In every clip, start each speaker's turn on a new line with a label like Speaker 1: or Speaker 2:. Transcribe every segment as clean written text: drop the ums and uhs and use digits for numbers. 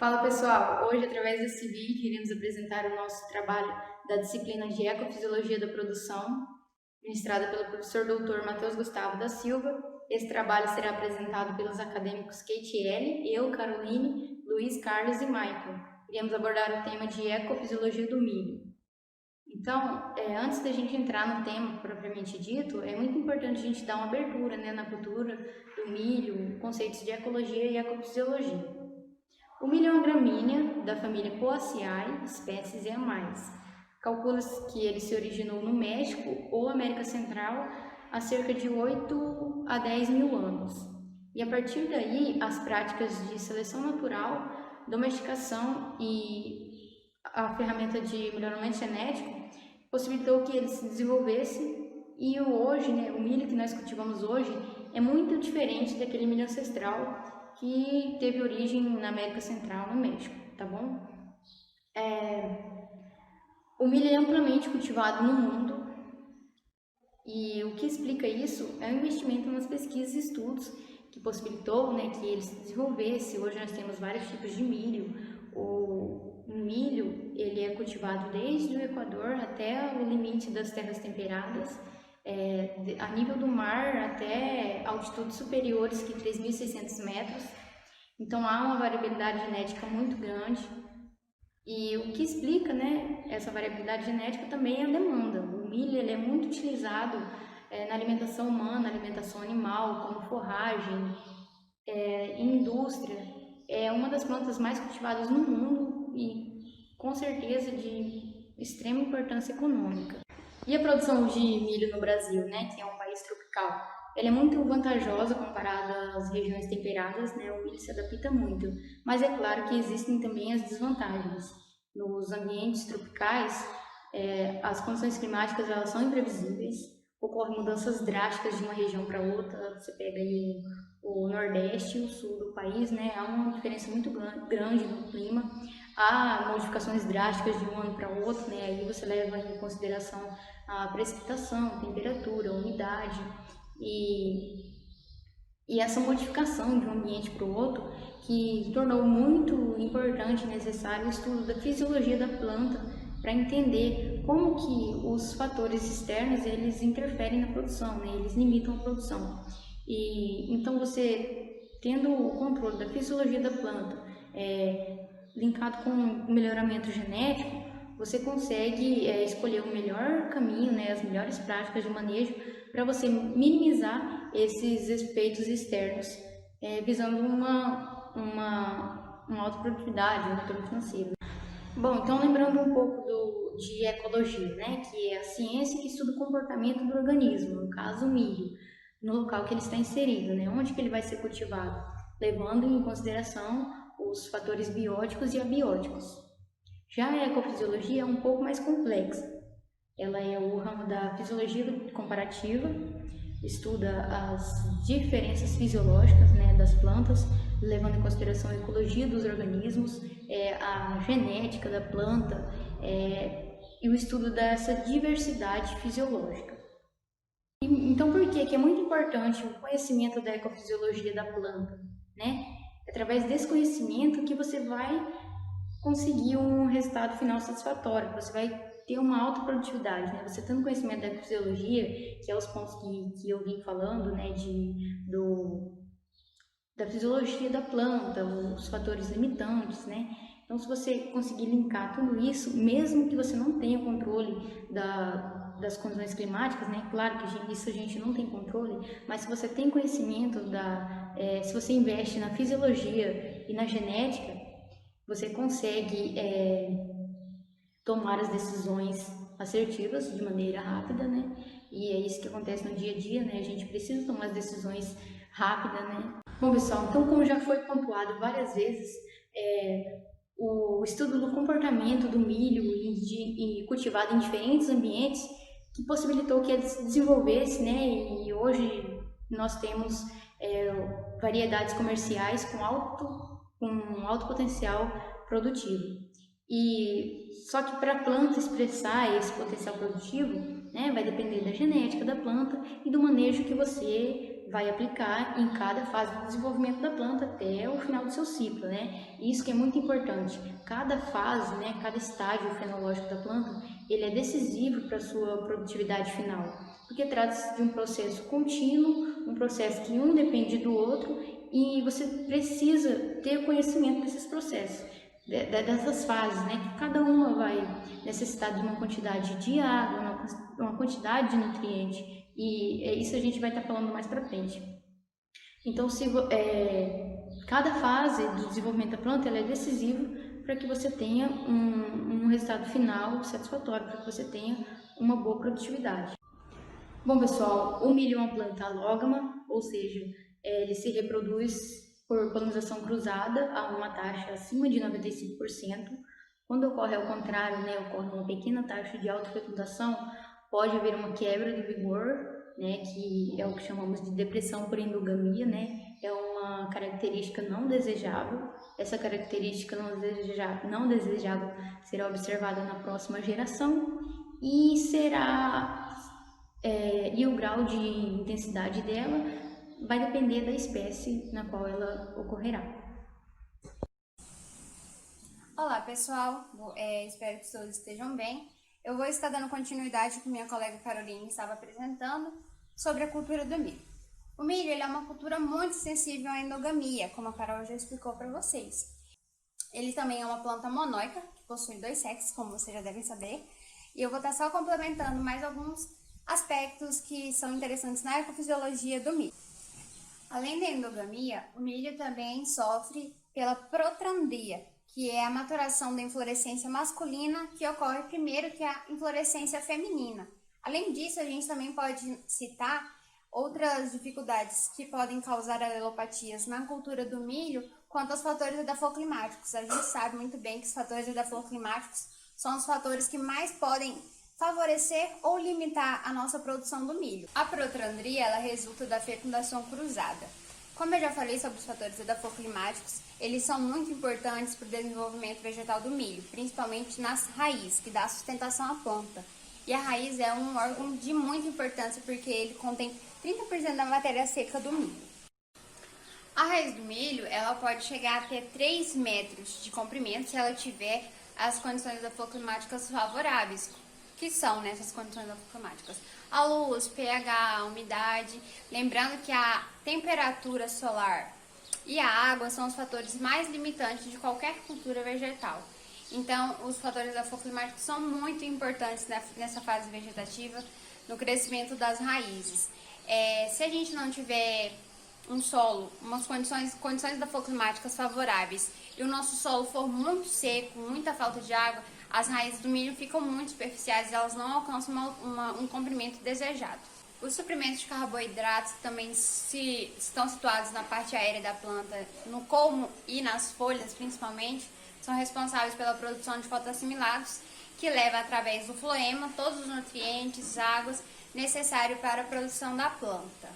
Speaker 1: Fala pessoal, hoje através desse vídeo iremos apresentar o nosso trabalho da disciplina de Ecofisiologia da Produção, ministrada pelo professor Dr. Matheus Gustavo da Silva. Esse trabalho será apresentado pelos acadêmicos Kate L., eu, Caroline, Luiz, Carlos e Michael. Iremos abordar o tema de Ecofisiologia do milho. Então, antes da gente entrar no tema propriamente dito, é muito importante a gente dar uma abertura na cultura do milho, conceitos de ecologia e ecofisiologia. O milho é uma gramínea da família Poaceae, espécies E+. Calcula-se que ele se originou no México ou América Central há cerca de 8 a 10 mil anos. E a partir daí, as práticas de seleção natural, domesticação e a ferramenta de melhoramento genético possibilitou que ele se desenvolvesse e hoje, o milho que nós cultivamos hoje é muito diferente daquele milho ancestral que teve origem na América Central, no México, tá bom? O milho é amplamente cultivado no mundo e o que explica isso é o investimento nas pesquisas e estudos que possibilitou que ele se desenvolvesse. Hoje nós temos vários tipos de milho. O milho ele é cultivado desde o Equador até o limite das terras temperadas, a nível do mar até altitudes superiores que 3.600 metros. Então há uma variabilidade genética muito grande e o que explica essa variabilidade genética também é a demanda. O milho ele é muito utilizado na alimentação humana, alimentação animal, como forragem, em indústria. É uma das plantas mais cultivadas no mundo e com certeza de extrema importância econômica. E a produção de milho no Brasil, que é um país tropical, ela é muito vantajosa comparada às regiões temperadas, o milho se adapta muito. Mas é claro que existem também as desvantagens. Nos ambientes tropicais, as condições climáticas elas são imprevisíveis, ocorrem mudanças drásticas de uma região para outra. Você pega aí o Nordeste e o Sul do país, há uma diferença muito grande no clima. Há modificações drásticas de um ano para o outro, aí você leva em consideração a precipitação, temperatura, umidade e essa modificação de um ambiente para o outro que tornou muito importante e necessário o estudo da fisiologia da planta para entender como que os fatores externos eles interferem na produção, eles limitam a produção. E então você tendo o controle da fisiologia da planta, linkado com o melhoramento genético, você consegue escolher o melhor caminho, as melhores práticas de manejo para você minimizar esses efeitos externos, visando uma alta produtividade, um retorno financeiro. Bom, então lembrando um pouco de ecologia, que é a ciência que estuda o comportamento do organismo, no caso o milho, no local que ele está inserido, onde que ele vai ser cultivado, levando em consideração os fatores bióticos e abióticos. Já a ecofisiologia é um pouco mais complexa. Ela é o ramo da fisiologia comparativa, estuda as diferenças fisiológicas das plantas, levando em consideração a ecologia dos organismos, a genética da planta e o estudo dessa diversidade fisiológica. Então, por que é muito importante o conhecimento da ecofisiologia da planta? Através desse conhecimento que você vai conseguir um resultado final satisfatório, você vai ter uma alta produtividade, Você tendo conhecimento da ecofisiologia, que é os pontos que eu vim falando, da fisiologia da planta, os fatores limitantes, Então, se você conseguir linkar tudo isso, mesmo que você não tenha controle das condições climáticas, Claro que isso a gente não tem controle, mas se você tem conhecimento se você investe na fisiologia e na genética, você consegue tomar as decisões assertivas de maneira rápida, E é isso que acontece no dia a dia, A gente precisa tomar as decisões rápidas, Bom, pessoal, então como já foi pontuado várias vezes, o estudo do comportamento do milho e cultivado em diferentes ambientes que possibilitou que ele se desenvolvesse, E hoje nós temos variedades comerciais com alto potencial produtivo. E só que para a planta expressar esse potencial produtivo, vai depender da genética da planta e do manejo que você vai aplicar em cada fase do desenvolvimento da planta até o final do seu ciclo, né? Isso que é muito importante. Cada fase, né, cada estágio fenológico da planta, ele é decisivo para a sua produtividade final, porque trata-se de um processo contínuo, um processo que um depende do outro e você precisa ter conhecimento desses processos, dessas fases, né? Que cada uma vai necessitar de uma quantidade de água, uma quantidade de nutriente, e isso a gente vai estar falando mais para frente. Então, cada fase do desenvolvimento da planta ela é decisiva para que você tenha um resultado final satisfatório, para que você tenha uma boa produtividade. Bom, pessoal, o milho é uma planta alógama, ou seja, ele se reproduz por polinização cruzada a uma taxa acima de 95%. Quando ocorre ao contrário, né, ocorre uma pequena taxa de autofecundação, pode haver uma quebra de vigor, né, que é o que chamamos de depressão por endogamia, né, é uma característica não desejável. Essa característica não desejável será observada na próxima geração e e o grau de intensidade dela vai depender da espécie na qual ela ocorrerá.
Speaker 2: Olá pessoal, espero que todos estejam bem. Eu vou estar dando continuidade com minha colega Caroline estava apresentando sobre a cultura do milho. O milho ele é uma cultura muito sensível à endogamia, como a Carol já explicou para vocês. Ele também é uma planta monóica, que possui 2 sexos, como vocês já devem saber, e eu vou estar só complementando mais alguns aspectos que são interessantes na ecofisiologia do milho. Além da endogamia, o milho também sofre pela protandria, que é a maturação da inflorescência masculina que ocorre primeiro que a inflorescência feminina. Além disso, a gente também pode citar outras dificuldades que podem causar alelopatias na cultura do milho quanto aos fatores edafoclimáticos. A gente sabe muito bem que os fatores edafoclimáticos são os fatores que mais podem favorecer ou limitar a nossa produção do milho. A protandria ela resulta da fecundação cruzada. Como eu já falei sobre os fatores edafoclimáticos, eles são muito importantes para o desenvolvimento vegetal do milho, principalmente nas raízes, que dá sustentação à planta. E a raiz é um órgão de muita importância porque ele contém 30% da matéria seca do milho. A raiz do milho ela pode chegar até 3 metros de comprimento se ela tiver as condições edafoclimáticas favoráveis, que são nessas condições edafoclimáticas: a luz, pH, a umidade. Lembrando que a temperatura solar e a água são os fatores mais limitantes de qualquer cultura vegetal. Então, os fatores edafoclimáticos são muito importantes nessa fase vegetativa, no crescimento das raízes. Se a gente não tiver um solo, umas condições edafoclimáticas favoráveis, e o nosso solo for muito seco, muita falta de água, as raízes do milho ficam muito superficiais e elas não alcançam um comprimento desejado. Os suprimentos de carboidratos também estão situados na parte aérea da planta, no colmo e nas folhas principalmente, são responsáveis pela produção de fotoassimilados, que leva através do floema todos os nutrientes, águas necessários para a produção da planta.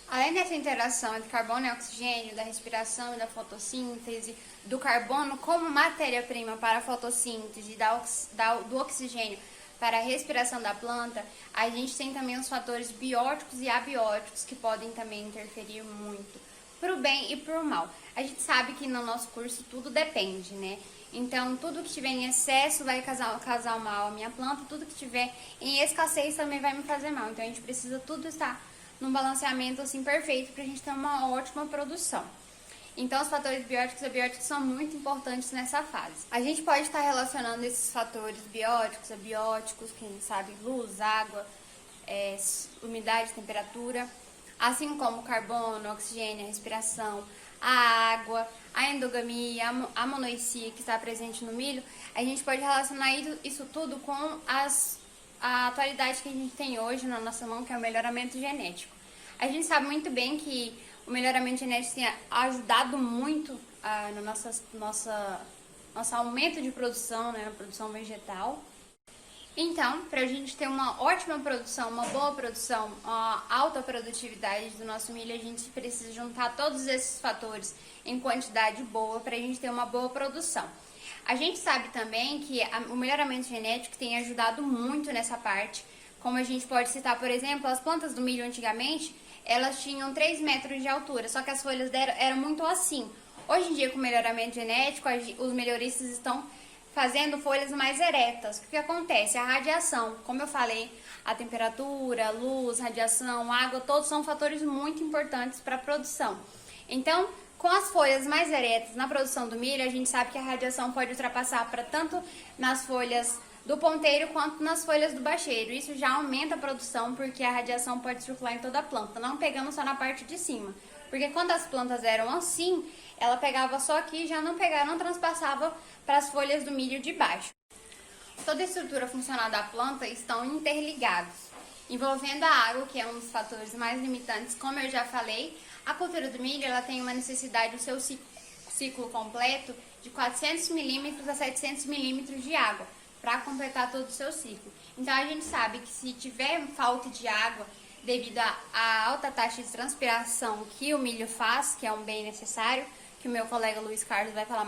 Speaker 2: Além dessa interação entre carbono e oxigênio, da respiração e da fotossíntese, do carbono como matéria-prima para a fotossíntese e do oxigênio para a respiração da planta, a gente tem também os fatores bióticos e abióticos que podem também interferir muito, para o bem e para o mal. A gente sabe que no nosso curso tudo depende, né? Então, tudo que tiver em excesso vai causar mal à minha planta, tudo que tiver em escassez também vai me fazer mal. Então, a gente precisa tudo estar num balanceamento assim perfeito para a gente ter uma ótima produção. Então, os fatores bióticos e abióticos são muito importantes nessa fase. A gente pode estar relacionando esses fatores bióticos, abióticos, quem sabe luz, água, umidade, temperatura, assim como carbono, oxigênio, a respiração, a água, a endogamia, a monoicia que está presente no milho. A gente pode relacionar isso tudo com a atualidade que a gente tem hoje na nossa mão, que é o melhoramento genético. A gente sabe muito bem que o melhoramento genético tem ajudado muito no nosso aumento de produção, né, na produção vegetal. Então, para a gente ter uma ótima produção, uma boa produção, uma alta produtividade do nosso milho, a gente precisa juntar todos esses fatores em quantidade boa para a gente ter uma boa produção. A gente sabe também que o melhoramento genético tem ajudado muito nessa parte, como a gente pode citar, por exemplo, as plantas do milho antigamente, elas tinham 3 metros de altura, só que as folhas eram muito assim. Hoje em dia, com o melhoramento genético, os melhoristas estão fazendo folhas mais eretas. O que acontece? A radiação, como eu falei, a temperatura, a luz, radiação, água, todos são fatores muito importantes para a produção. Então, com as folhas mais eretas na produção do milho, a gente sabe que a radiação pode ultrapassar para tanto nas folhas do ponteiro quanto nas folhas do bacheiro. Isso já aumenta a produção porque a radiação pode circular em toda a planta, não pegando só na parte de cima. Porque quando as plantas eram assim, ela pegava só aqui e já não transpassava para as folhas do milho de baixo. Toda a estrutura funcional da planta estão interligados, envolvendo a água, que é um dos fatores mais limitantes. Como eu já falei, a cultura do milho ela tem uma necessidade do seu ciclo completo de 400 milímetros a 700 milímetros de água para completar todo o seu ciclo. Então a gente sabe que se tiver falta de água devido à alta taxa de transpiração que o milho faz, que é um bem necessário, que o meu colega Luiz Carlos vai falar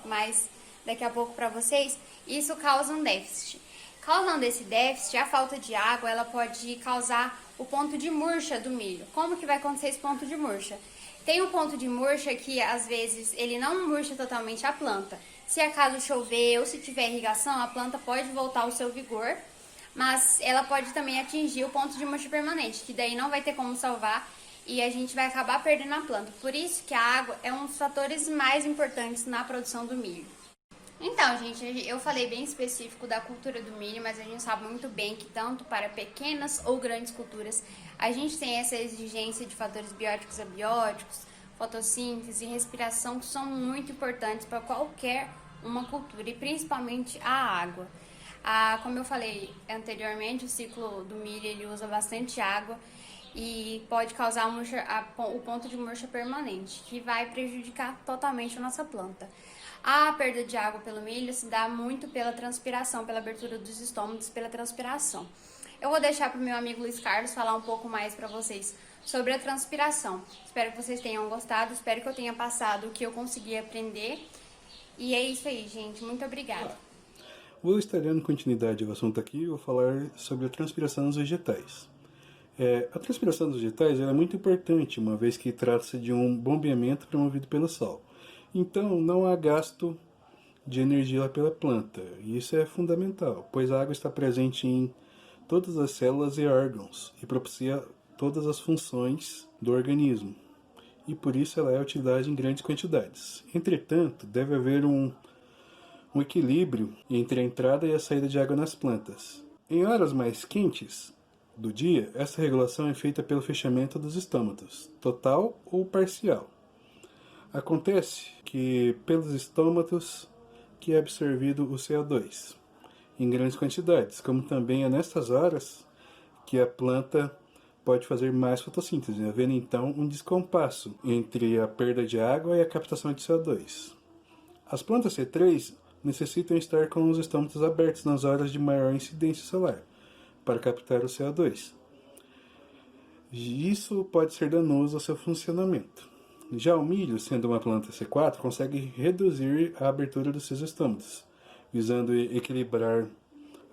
Speaker 2: mais daqui a pouco para vocês, isso causa um déficit. Causando esse déficit, a falta de água, ela pode causar o ponto de murcha do milho. Como que vai acontecer esse ponto de murcha? Tem um ponto de murcha que, às vezes, ele não murcha totalmente a planta. Se acaso chover ou se tiver irrigação, a planta pode voltar ao seu vigor, mas ela pode também atingir o ponto de murcha permanente, que daí não vai ter como salvar e a gente vai acabar perdendo a planta. Por isso que a água é um dos fatores mais importantes na produção do milho. Então, gente, eu falei bem específico da cultura do milho, mas a gente sabe muito bem que tanto para pequenas ou grandes culturas, a gente tem essa exigência de fatores bióticos e abióticos, fotossíntese e respiração, que são muito importantes para qualquer uma cultura, e principalmente a água. Como eu falei anteriormente, o ciclo do milho ele usa bastante água e pode causar o ponto de murcha permanente, que vai prejudicar totalmente a nossa planta. A perda de água pelo milho se dá muito pela transpiração, pela abertura dos estômagos, pela transpiração. Eu vou deixar para o meu amigo Luiz Carlos falar um pouco mais para vocês sobre a transpiração. Espero que vocês tenham gostado, espero que eu tenha passado o que eu consegui aprender. E é isso aí, gente. Muito obrigada.
Speaker 3: Vou estar dando continuidade ao assunto aqui e vou falar sobre a transpiração dos vegetais. A transpiração dos vegetais é muito importante, uma vez que trata-se de um bombeamento promovido pelo sol. Então, não há gasto de energia pela planta, e isso é fundamental, pois a água está presente em todas as células e órgãos, e propicia todas as funções do organismo, e por isso ela é utilizada em grandes quantidades. Entretanto, deve haver um equilíbrio entre a entrada e a saída de água nas plantas. Em horas mais quentes do dia, essa regulação é feita pelo fechamento dos estômatos, total ou parcial. Acontece que pelos estômatos que é absorvido o CO2 em grandes quantidades, como também é nessas horas que a planta pode fazer mais fotossíntese, havendo então um descompasso entre a perda de água e a captação de CO2. As plantas C3 necessitam estar com os estômatos abertos nas horas de maior incidência solar para captar o CO2. Isso pode ser danoso ao seu funcionamento. Já o milho, sendo uma planta C4, consegue reduzir a abertura dos seus estômatos, visando equilibrar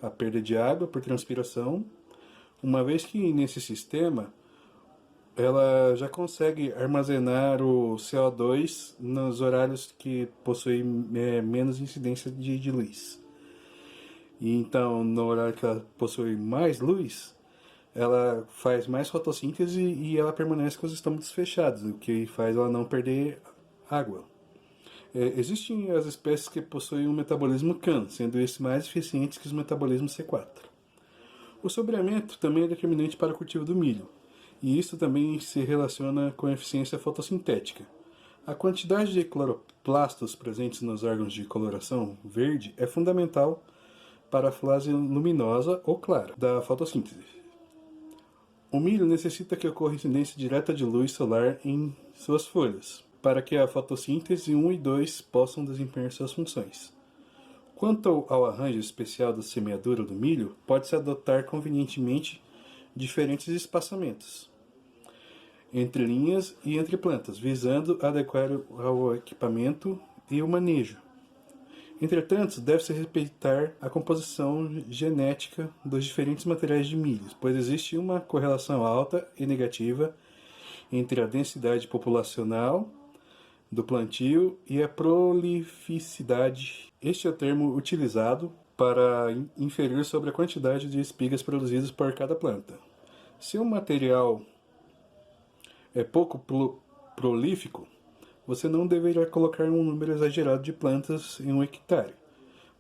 Speaker 3: a perda de água por transpiração, uma vez que nesse sistema ela já consegue armazenar o CO2 nos horários que possuem menos incidência de luz. E então, no horário que ela possui mais luz, ela faz mais fotossíntese e ela permanece com os estômatos fechados, o que faz ela não perder água. Existem as espécies que possuem um metabolismo CAN, sendo esses mais eficientes que os metabolismos C4. O sombreamento também é determinante para o cultivo do milho, e isso também se relaciona com a eficiência fotossintética. A quantidade de cloroplastos presentes nos órgãos de coloração verde é fundamental para a fase luminosa ou clara da fotossíntese. O milho necessita que ocorra incidência direta de luz solar em suas folhas, para que a fotossíntese 1 e 2 possam desempenhar suas funções. Quanto ao arranjo especial da semeadura do milho, pode-se adotar convenientemente diferentes espaçamentos entre linhas e entre plantas, visando adequar ao equipamento e o manejo. Entretanto, deve-se respeitar a composição genética dos diferentes materiais de milho, pois existe uma correlação alta e negativa entre a densidade populacional do plantio e a prolificidade. Este é o termo utilizado para inferir sobre a quantidade de espigas produzidas por cada planta. Se um material é pouco prolífico, você não deverá colocar um número exagerado de plantas em um hectare,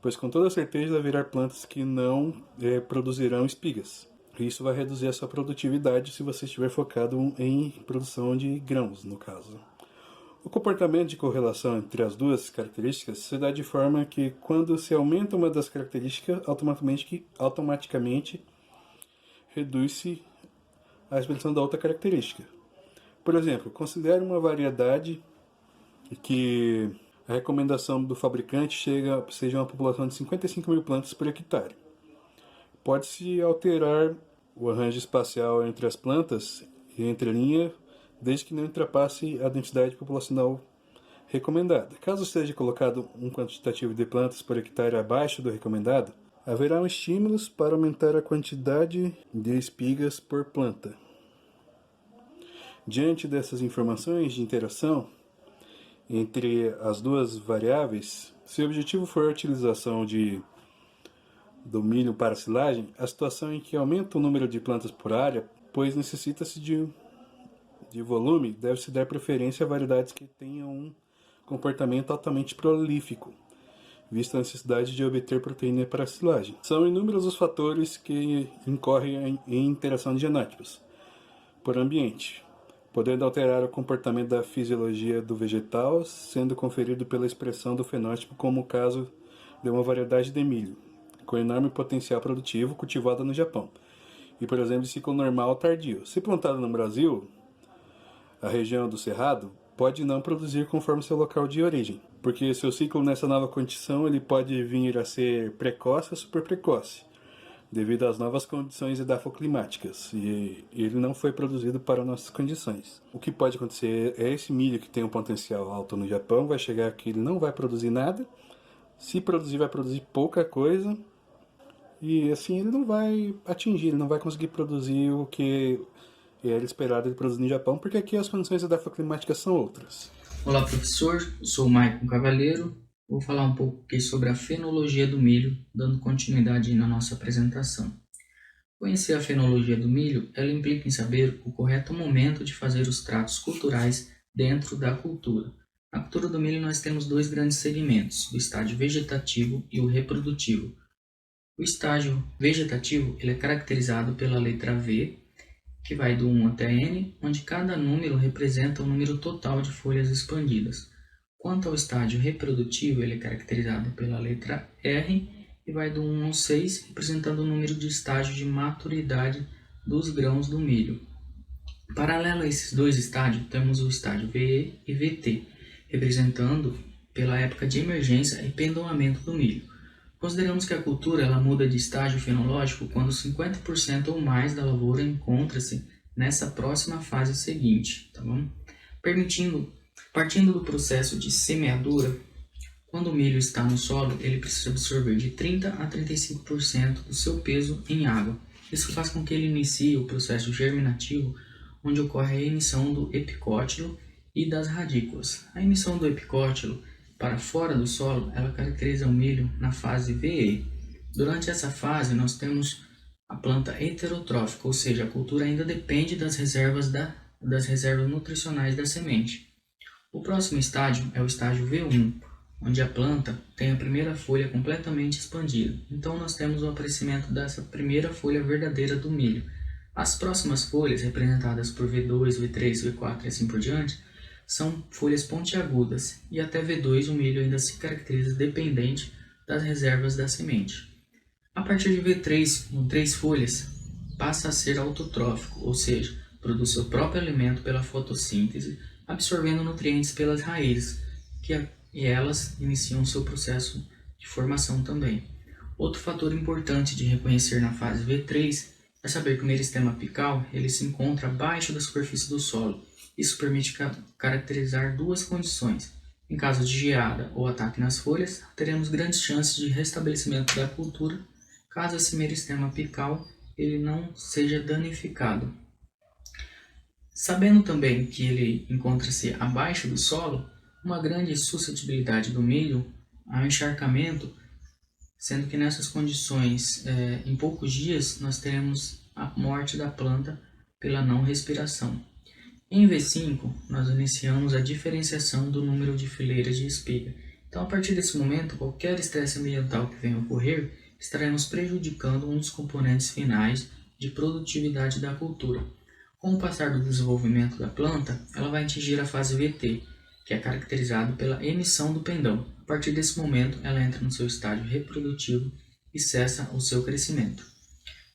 Speaker 3: pois com toda certeza haverá plantas que não produzirão espigas. Isso vai reduzir a sua produtividade se você estiver focado em produção de grãos, no caso. O comportamento de correlação entre as duas características se dá de forma que, quando se aumenta uma das características, automaticamente reduz-se a expressão da outra característica. Por exemplo, considere uma variedade que a recomendação do fabricante seja uma população de 55 mil plantas por hectare. Pode-se alterar o arranjo espacial entre as plantas e entre linha, desde que não ultrapasse a densidade populacional recomendada. Caso seja colocado um quantitativo de plantas por hectare abaixo do recomendado, haverá estímulos para aumentar a quantidade de espigas por planta. Diante dessas informações de interação entre as duas variáveis, se o objetivo for a utilização do milho para silagem, a situação em que aumenta o número de plantas por área, pois necessita-se de volume, deve-se dar preferência a variedades que tenham um comportamento altamente prolífico, vista a necessidade de obter proteína para a silagem. São inúmeros os fatores que incorrem em interação de genótipos por ambiente, podendo alterar o comportamento da fisiologia do vegetal, sendo conferido pela expressão do fenótipo, como o caso de uma variedade de milho, com enorme potencial produtivo, cultivada no Japão, e, por exemplo, de ciclo normal tardio. Se plantada no Brasil, a região do Cerrado pode não produzir conforme seu local de origem, porque seu ciclo nessa nova condição ele pode vir a ser precoce ou super precoce, devido às novas condições edafoclimáticas, e ele não foi produzido para nossas condições. O que pode acontecer é esse milho que tem um potencial alto no Japão, vai chegar aqui, ele não vai produzir nada, se produzir vai produzir pouca coisa, e assim ele não vai atingir, ele não vai conseguir produzir o que era esperado de produzir no Japão, porque aqui as condições edafoclimáticas são outras.
Speaker 4: Olá, professor. Eu sou o Maicon Cavaleiro. Vou falar um pouco aqui sobre a fenologia do milho, dando continuidade na nossa apresentação. Conhecer a fenologia do milho, ela implica em saber o correto momento de fazer os tratos culturais dentro da cultura. Na cultura do milho nós temos dois grandes segmentos, o estágio vegetativo e o reprodutivo. O estágio vegetativo ele é caracterizado pela letra V, que vai do 1 até N, onde cada número representa o número total de folhas expandidas. Quanto ao estágio reprodutivo, ele é caracterizado pela letra R e vai do 1 ao 6, representando o número de estágio de maturidade dos grãos do milho. Paralelo a esses dois estágios, temos o estágio VE e VT, representando pela época de emergência e pendoamento do milho. Consideramos que a cultura ela muda de estágio fenológico quando 50% ou mais da lavoura encontra-se nessa próxima fase seguinte, tá bom? Partindo do processo de semeadura, quando o milho está no solo, ele precisa absorver de 30% a 35% do seu peso em água. Isso faz com que ele inicie o processo germinativo, onde ocorre a emissão do epicótilo e das radículas. A emissão do epicótilo para fora do solo, ela caracteriza o milho na fase VE. Durante essa fase, nós temos a planta heterotrófica, ou seja, a cultura ainda depende das reservas nutricionais da semente. O próximo estágio é o estágio V1, onde a planta tem a primeira folha completamente expandida. Então, nós temos o aparecimento dessa primeira folha verdadeira do milho. As próximas folhas, representadas por V2, V3, V4 e assim por diante, são folhas pontiagudas, e até V2 o milho ainda se caracteriza dependente das reservas da semente. A partir de V3, com 3 folhas, passa a ser autotrófico, ou seja, produz seu próprio alimento pela fotossíntese, absorvendo nutrientes pelas raízes, e elas iniciam seu processo de formação também. Outro fator importante de reconhecer na fase V3 é saber que o meristema apical ele se encontra abaixo da superfície do solo. Isso permite caracterizar duas condições. Em caso de geada ou ataque nas folhas, teremos grandes chances de restabelecimento da cultura, caso esse meristema apical ele não seja danificado. Sabendo também que ele encontra-se abaixo do solo, uma grande suscetibilidade do milho ao encharcamento, sendo que nessas condições, em poucos dias, nós teremos a morte da planta pela não respiração. Em V5, nós iniciamos a diferenciação do número de fileiras de espiga. Então, a partir desse momento, qualquer estresse ambiental que venha a ocorrer, estaremos prejudicando um dos componentes finais de produtividade da cultura. Com o passar do desenvolvimento da planta, ela vai atingir a fase VT, que é caracterizado pela emissão do pendão. A partir desse momento, ela entra no seu estágio reprodutivo e cessa o seu crescimento.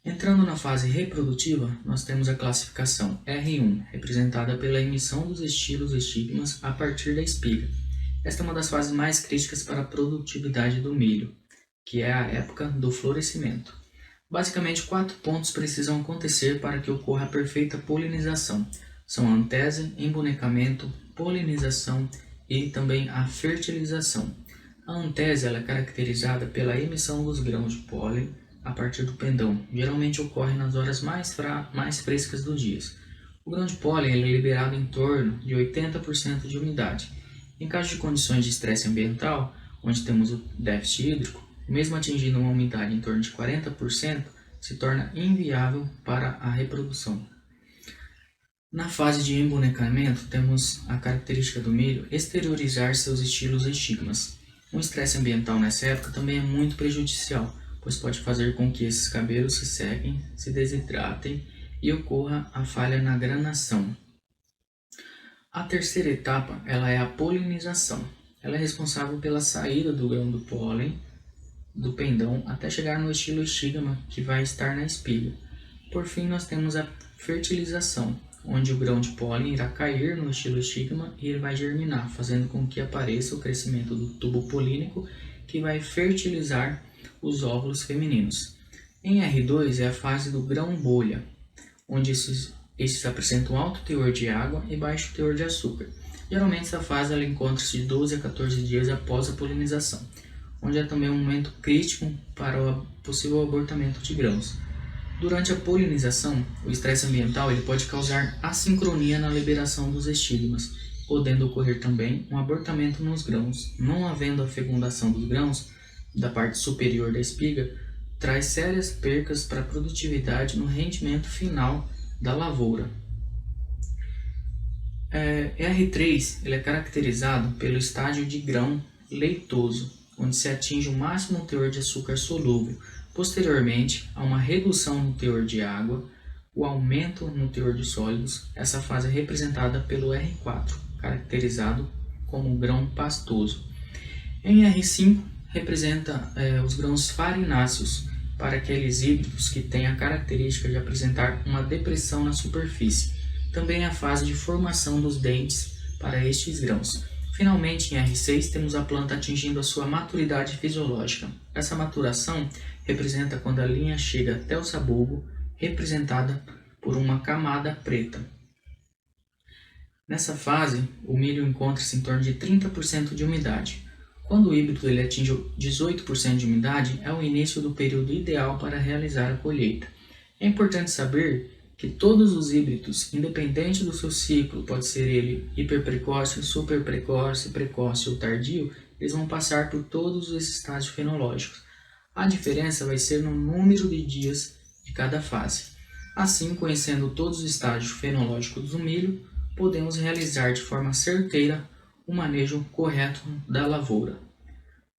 Speaker 4: Entrando na fase reprodutiva, nós temos a classificação R1, representada pela emissão dos estilos estigmas a partir da espiga. Esta é uma das fases mais críticas para a produtividade do milho, que é a época do florescimento. Basicamente, 4 pontos precisam acontecer para que ocorra a perfeita polinização. São a antese, embonecamento, polinização e também a fertilização. A antese ela é caracterizada pela emissão dos grãos de pólen a partir do pendão. Geralmente ocorre nas horas mais frescas do dia. O grão de pólen ele é liberado em torno de 80% de umidade. Em caso de condições de estresse ambiental, onde temos o déficit hídrico, mesmo atingindo uma umidade em torno de 40%, se torna inviável para a reprodução. Na fase de embonecamento, temos a característica do milho exteriorizar seus estilos estigmas. Um estresse ambiental nessa época também é muito prejudicial, pois pode fazer com que esses cabelos se sequem, se desidratem e ocorra a falha na granação. A terceira etapa ela é a polinização. Ela é responsável pela saída do grão do pólen do pendão até chegar no estilo estigma que vai estar na espiga. Por fim, nós temos a fertilização, onde o grão de pólen irá cair no estilo estigma e ele vai germinar, fazendo com que apareça o crescimento do tubo polínico que vai fertilizar os óvulos femininos. Em R2 é a fase do grão bolha, onde esses apresentam alto teor de água e baixo teor de açúcar. Geralmente essa fase ela encontra-se de 12 a 14 dias após a polinização, onde é também um momento crítico para o possível abortamento de grãos. Durante a polinização, o estresse ambiental ele pode causar assincronia na liberação dos estigmas, podendo ocorrer também um abortamento nos grãos. Não havendo a fecundação dos grãos da parte superior da espiga, traz sérias percas para a produtividade no rendimento final da lavoura. R3 ele é caracterizado pelo estágio de grão leitoso, onde se atinge o máximo teor de açúcar solúvel. Posteriormente, há uma redução no teor de água, o aumento no teor de sólidos. Essa fase é representada pelo R4, caracterizado como grão pastoso. Em R5, representa os grãos farináceos, para aqueles híbridos que têm a característica de apresentar uma depressão na superfície. Também a fase de formação dos dentes para estes grãos. Finalmente, em R6, temos a planta atingindo a sua maturidade fisiológica. Essa maturação representa quando a linha chega até o sabugo, representada por uma camada preta. Nessa fase, o milho encontra-se em torno de 30% de umidade. Quando o híbrido ele atinge 18% de umidade, é o início do período ideal para realizar a colheita. É importante saber que todos os híbridos, independente do seu ciclo, pode ser ele hiperprecoce, superprecoce, precoce ou tardio, eles vão passar por todos esses estágios fenológicos. A diferença vai ser no número de dias de cada fase. Assim, conhecendo todos os estágios fenológicos do milho, podemos realizar de forma certeira o manejo correto da lavoura.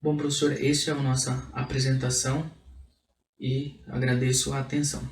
Speaker 4: Bom, professor, essa é a nossa apresentação e agradeço a atenção.